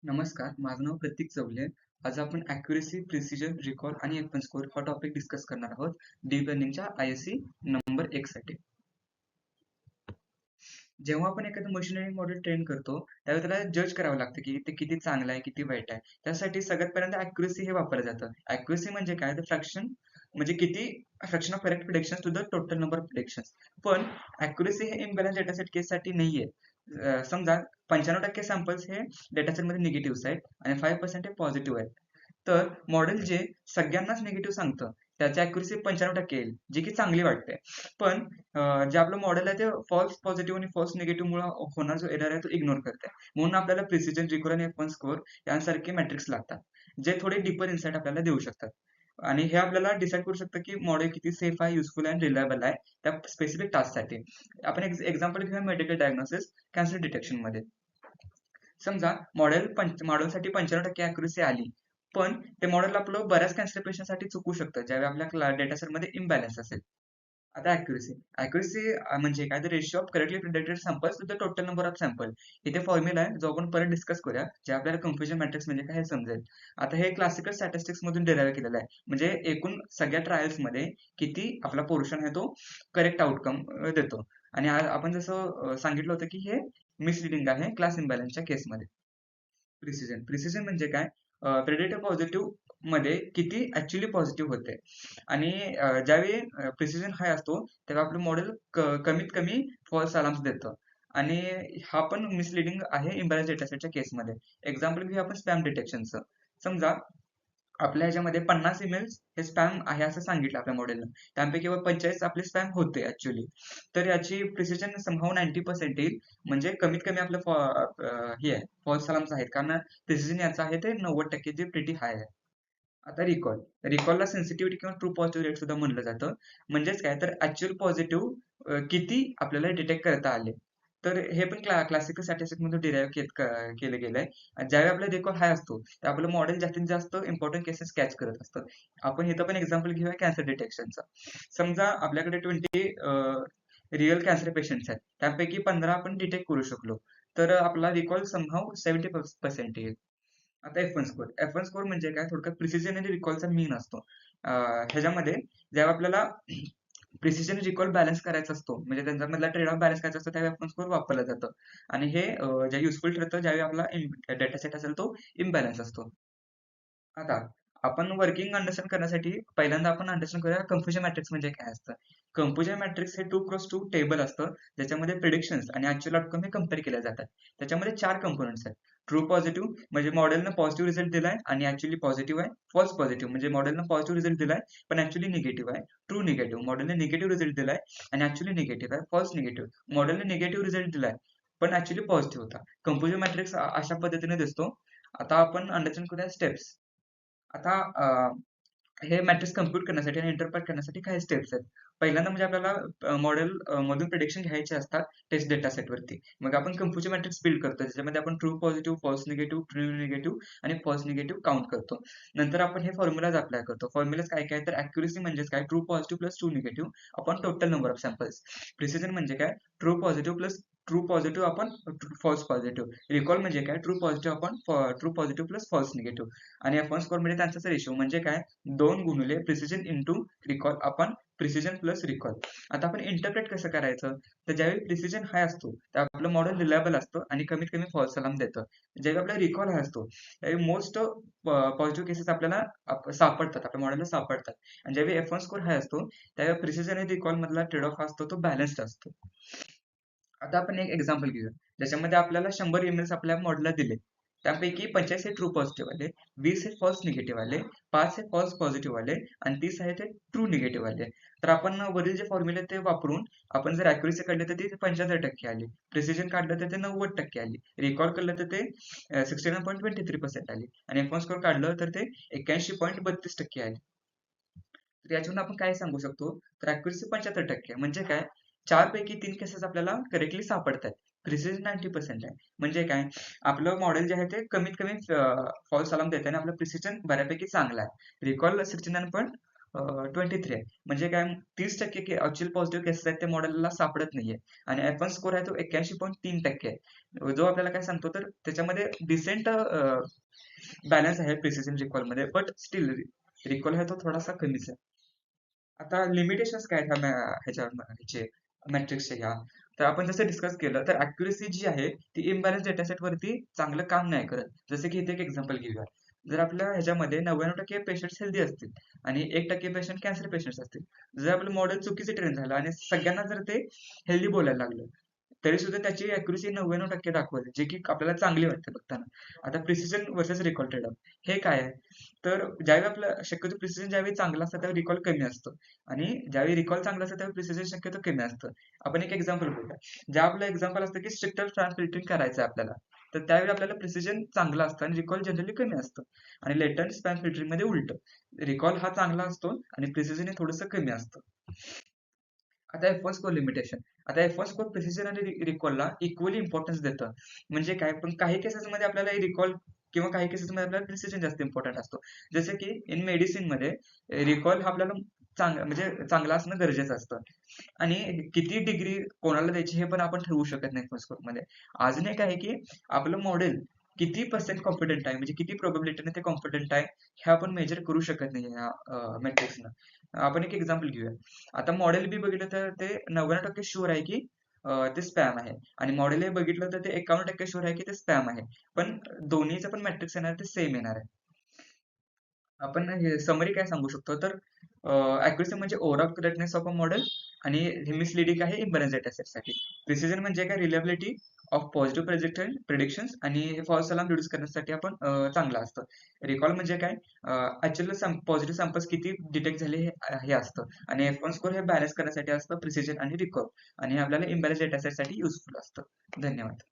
नमस्कार, माझं नाव प्रतीक चौले. आज आपण ॲक्युरसी, प्रिसिजन, रिकॉल आणि एफ स्कोर हा टॉपिक डिस्कस करणार आहोत डीप लर्निंगच्या ISC नंबर 1 साठी. जेव्हा आपण एखादं मशीन लर्निंग मॉडेल ट्रेन करतो, त्यावेळी त्याला जज करावं लागतं की ते किती चांगलं आहे, किती वाईट आहे. त्यासाठी सगळ्यात पहिल्यांदा ॲक्युरसी हे वापरलं जातं. ॲक्युरसी म्हणजे काय? तर फ्रॅक्शन म्हणजे किती fraction of correct predictions to the total number of predictions. पण ॲक्युरसी हे इम्बॅलन्स डेटासेट केससाठी नाहीये. समजा 95% सॅम्पल्स हे डेटासेटमध्ये निगेटिव्ह आहेत आणि 5% हे पॉझिटिव्ह आहेत. तर मॉडेल जे सगळ्यांनाच निगेटिव्ह सांगतं त्याची अॅक्युरसी 95% येईल, जी की चांगली वाटते. पण जे आपलं मॉडेल आहे ते फॉल्स पॉझिटिव्ह आणि फॉल्स निगेटिव्ह मुळे होणारा जो एरर आहे तो इग्नोर करते. म्हणून आपल्याला प्रिसिजन, रिकॉल आणि F1 स्कोअर यांसारखे मॅट्रिक्स लागतात, जे थोडे डीपर इन्साइट आपल्याला देऊ शकतात. आणि हे आपल्याला डिसाईड करू शकतं की मॉडेल किती सेफ आहे, युजफुल आहे आणि रिलायबल आहे त्या स्पेसिफिक टास्कसाठी. आपण एक्झाम्पल घेऊया मेडिकल डायग्नोसिस, कॅन्सर डिटेक्शन मध्ये. समजा मॉडेलसाठी 95% अॅक्युरसी आली, पण ते मॉडेल आपलं बऱ्याच कॅन्सर पेशंटसाठी चुकू शकतं ज्यावेळी आपल्या डेटासेटमध्ये इम्बॅलन्स असेल. आता अॅक्युरसी म्हणजे काय? तर ratio of correctly predicted samples to the total number of sample. इथे फॉर्म्युला आहे जो आपण परत डिस्कस करूया, जे आपल्याला कन्फ्युजन मॅट्रिक्स म्हणजे काय हे समजेल. आता हे क्लासिकल स्टॅटिस्टिक्स मधून डिराईव्ह केलेलं आहे, म्हणजे एकूण सगळ्या ट्रायल्स मध्ये किती आपला पोर्शन आहे तो करेक्ट आउटकम देतो. आणि आपण जसं सांगितलं होतं की हे मिसलिडिंग आहे क्लास इम्बॅलन्सच्या केसमध्ये. प्रिसिजन म्हणजे काय? प्रेडिक्टर पॉझिटिव्ह मध्ये किती ऍक्च्युली पॉझिटिव्ह होते. आणि ज्यावेळी प्रिसिजन हाय असतो तेव्हा आपलं मॉडेल कमीत कमी फॉल्स अलार्म्स देतं. आणि हा पण मिसलिडिंग आहे इम्बॅलन्स डेटासेटच्या केसमध्ये. एक्झाम्पल घेऊया आपण स्पॅम डिटेक्शनचं. समजा आपल्या ह्याच्यामध्ये 50 ईमेल्स हे स्पॅम आहे असं सांगितलं आपल्या मॉडेलनं, त्यापैकी 45 आपले स्पॅम होते ऍक्च्युली. तर याची प्रिसिजन समहाऊ 90% येईल, म्हणजे कमीत कमी आपलं हे आहे फॉल्स अलार्म्स आहेत, कारण प्रिसिजन याचं आहे ते 90% जे प्रिटी हाय आहे. आता रिकॉलला सेन्सिटिव्हिटी किंवा ट्रू पॉझिटिव्ह रेट सुद्धा म्हणलं जातं. म्हणजेच काय? तर ऍक्च्युअल पॉझिटिव्ह किती आपल्याला डिटेक्ट करता आले. तर हे पण क्लासिकल स्टॅटिस्टिक्स मधून केलं गेलंय. ज्यावेळी आपला रिकॉल हाय असतो तर आपलं मॉडेल जास्तीत जास्त इम्पॉर्टंट केसेस कॅच करत असतं. आपण इथं पण एक्झाम्पल घेऊया कॅन्सर डिटेक्शनचा. समजा आपल्याकडे 20 रिअल कॅन्सर पेशंट्स आहेत, त्यापैकी 15 आपण डिटेक्ट करू शकलो, तर आपला रिकॉल समहाऊ 70% येईल. आता F1 स्कोर म्हणजे काय? थोडक्यात प्रिसिजन आणि रिकॉलचा मीन असतो. ह्याच्यामध्ये जेव्हा आपल्याला प्रिसिजन रिकॉल बॅलन्स करायचा असतो, म्हणजे त्यांच्यामधला ट्रेड ऑफ बॅलन्स करायचा असतो, त्यावेळी F1 स्कोर वापरलं जातं. आणि हे जे युजफुल ठरतं ज्यावेळी आपला डेटा सेट असेल तो इम्बॅलन्स असतो. आता आपण वर्किंग अंडरस्टँड करण्यासाठी पहिल्यांदा आपण अंडरस्टँड करूया कन्फ्युजन मॅट्रिक्स म्हणजे काय असतं. कन्फ्युजन मॅट्रिक्स हे 2x2 टेबल असतं, ज्याच्यामध्ये प्रिडिक्शन्स आणि ऍक्च्युअल आउटकम हे कम्पेअर केले जातात. त्याच्यामध्ये 4 कंपोनंट्स आहेत. ट्रू पॉझिटिव्ह म्हणजे मॉडेलनं पॉझिटिव्ह रिझल्ट दिलाय आणि ऍक्च्युअली पॉझिटिव्ह आहे. फॉल्स पॉझिटिव्ह म्हणजे मॉडेलनं पॉझिटिव्ह रिझल्ट दिलाय पण ऍक्च्युअली निगेटिव्ह आहे. ट्रू निगेटिव्ह मॉडेलने निगेटिव्ह रिझल्ट दिलाय आणि ऍक्च्युअली निगेटिव्ह आहे. फॉल्स निगेटिव्ह मॉडेलने निगेटिव्ह रिझल्ट दिलाय पण ऍक्च्युअली पॉझिटिव्ह होता. कन्फ्युजन मॅट्रिक्स अशा पद्धतीने दिसतो. आता आपण अंडरस्टँड करूया स्टेप्स. आता हे मॅट्रिक्स कम्प्यूट करण्यासाठी आणि इंटरप्रेट करण्यासाठी काही स्टेप्स आहेत. पहिल्यांदा म्हणजे आपल्याला मॉडेल मधून प्रिडिक्शन घ्यायचे असतात टेस्ट डेटा सेटवरती. मग आपण कन्फ्युजन मॅट्रिक्स बिल्ड करतो, ज्याच्यामध्ये आपण true positive, false negative, true negative आणि फॉल्स निगेटिव्ह काउंट करतो. नंतर आपण हे फॉर्म्युलाज अप्लाय करतो. फॉर्म्युलाज काय काय? तर अॅक्युरसी म्हणजेच काय? True positive plus true negative upon total number of samples. Precision म्हणजे काय? True positive plus true positive upon false positive. Recall म्हणजे काय? True positive upon true positive plus false negative. आणि F1 स्कोर म्हणजे त्यांचा ratio म्हणजे काय? 2 गुणिले प्रिसिजन इंटू रिकॉल आपण प्रिसिजन प्लस रिकॉल. आता आपण इंटरप्रेट कसं करायचं? तर ज्यावेळी प्रिसिजन हाय असतो तर आपलं मॉडेल रिलायबल असतं आणि कमीत कमी फॉल्स अलार्म देतं. ज्यावेळी आपला रिकॉल हाय असतो त्यावेळी मोस्ट पॉझिटिव्ह केसेस आपल्याला सापडतात, आपल्या मॉडेलला सापडतात. आणि ज्यावेळी F1 स्कोर हाय असतो त्यावेळी प्रिसिजन आणि रिकॉल मधला ट्रेड ऑफ असतो तो बॅलन्स्ड असतो. आता आपण एक एक्झाम्पल घेऊया, ज्याच्यामध्ये आपल्याला 100 ईमेल्स आपल्या मॉडेलला दिले. त्यापैकी 45 हे ट्रू पॉझिटिव्ह आले, 20 हे फॉल्स निगेटिव्ह आले, 5 हे फॉल्स पॉझिटिव्ह आले आणि 30 आहे ते ट्रू निगेटिव्ह आले. तर आपण वरील जे फॉर्म्युले ते वापरून आपण जर अॅक्युरसी काढली तर ती 75% आली, प्रिसिजन काढलं तर ते 90% आली, रिकॉल केलं तर ते 69.23% आली आणि F1 स्कोर काढलं तर ते 81.32% आली. तर याच्यावरून आपण काय सांगू शकतो? तर अॅक्युरसी 75% म्हणजे काय? 4 पैकी 3 केसेस आपल्याला करेक्टली सापडतात. प्रिसिजन 90% आहे. म्हणजे काय? आपलं मॉडेल जे आहे ते कमीत कमी फॉल्स अलार्म देतं आणि आपलं प्रिसिजन बऱ्यापैकी चांगलं आहे. रिकॉल 23 आहे. म्हणजे काय 30% ऍक्च्युअल पॉझिटिव्ह केसेस आहेत त्या मॉडेलला सापडत नाहीये आणि F1 स्कोर आहे तो 81.3% आहे. जो आपल्याला काय सांगतो तर त्याच्यामध्ये डिसेंट बॅलन्स आहे प्रिसिजन रिकॉल मध्ये, बट स्टील रिकॉल आहे तो थोडासा कमीच आहे. आता लिमिटेशन्स काय आहेत ह्याचे मॅट्रिक्सचे ह्या, तर आपण जसं डिस्कस केलं तर अॅक्युरेसी जी आहे ती इम्बॅलन्स डेटासेट वरती चांगलं काम नाही करत. जसं की इथे एक एक्झाम्पल घेऊया. जर आपल्या ह्याच्यामध्ये 99% पेशंट्स हेल्दी असतील आणि 1% पेशंट कॅन्सर पेशंट्स असतील, जर आपलं मॉडेल चुकीचं ट्रेन झालं आणि सगळ्यांना जर ते हेल्दी बोलायला लागलं तरी सुद्धा त्याची अॅक्युरेसी 99% दाखवते, जे की आपल्याला चांगली वाटते बघताना. आता प्रिसिजन वर्सेस रिकॉल ट्रेड हे काय आहे, तर ज्यावेळी आपलं शक्यतो प्रिसिजन ज्यावेळी चांगला असतं त्यावेळी रिकॉल कमी असतो आणि ज्यावेळी रिकॉल चांगला असतं त्यावेळी प्रिसिजन शक्यतो कमी असतं. आपण एक एक्झाम्पल बघूया. ज्या आपलं एक्झाम्पल असतं की स्ट्रिक्टर ट्रान्स फिल्टरिंग करायचं आहे आपल्याला, तर त्यावेळी आपल्याला प्रिसिजन चांगलं असतं आणि रिकॉल जनरली कमी असतं. आणि लेटंट स्पॅम फिल्टरिंग मध्ये उलटं, रिकॉल हा चांगला असतो आणि प्रिसिजन हे थोडंसं कमी असतं. आता F1 स्कोर लिमिटेशन. आता F1 स्कोर प्रिसिजन आणि रिकॉलला इक्वली इम्पॉर्टन्स देतं. म्हणजे काय, पण काही केसेसमध्ये आपल्याला रिकॉल किंवा काही केसेसमध्ये आपल्याला प्रिसिजन जास्त इम्पॉर्टंट असतो. जसं की इन मेडिसिन मध्ये रिकॉल हा आपल्याला म्हणजे चांगला असणं गरजेचं असतं आणि किती डिग्री कोणाला द्यायची हे पण आपण ठरवू शकत नाही F1 स्कोर मध्ये. अजून एक आहे की आपलं मॉडेल किती पर्सेंट कॉन्फिडंट आहे, म्हणजे किती प्रोबॅबिलिटीने ते कॉन्फिडंट आहे हे आपण मेजर करू शकत नाही या मेट्रिक्सनं. आपण एक एक्झाम्पल घेऊया. आता मॉडेल बी बघितलं तर ते 99% शुअर आहे की ते स्पॅम आहे आणि मॉडेल ए बघितलं तर ते 51% शुअर आहे की ते स्पॅम आहे. पण दोन्हीचं पण मॅट्रिक्स येणार ते सेम येणार आहे. आपण हे समरी काय सांगू शकतो तर अॅक्युरसी म्हणजे overall correctness of a model आणि हे मिसलिडिंग आहे इम्बॅलन्स डेटासेटसाठी. प्रिसिजन म्हणजे काय रिलायबिलिटी ऑफ पॉझिटिव्ह प्रेडिक्शन्स आणि फॉल्स अलार्म रिड्यूस करण्यासाठी आपण चांगलं असतं. रिकॉल म्हणजे काय ऍक्च्युअल पॉझिटिव्ह सॅम्पल्स किती डिटेक्ट झाले हे असतं आणि F1 स्कोर हे बॅलन्स करण्यासाठी असतं प्रिसिजन आणि रिकॉल आणि आपल्याला इम्बॅलन्स डेटासेटसाठी युजफुल असतं. धन्यवाद.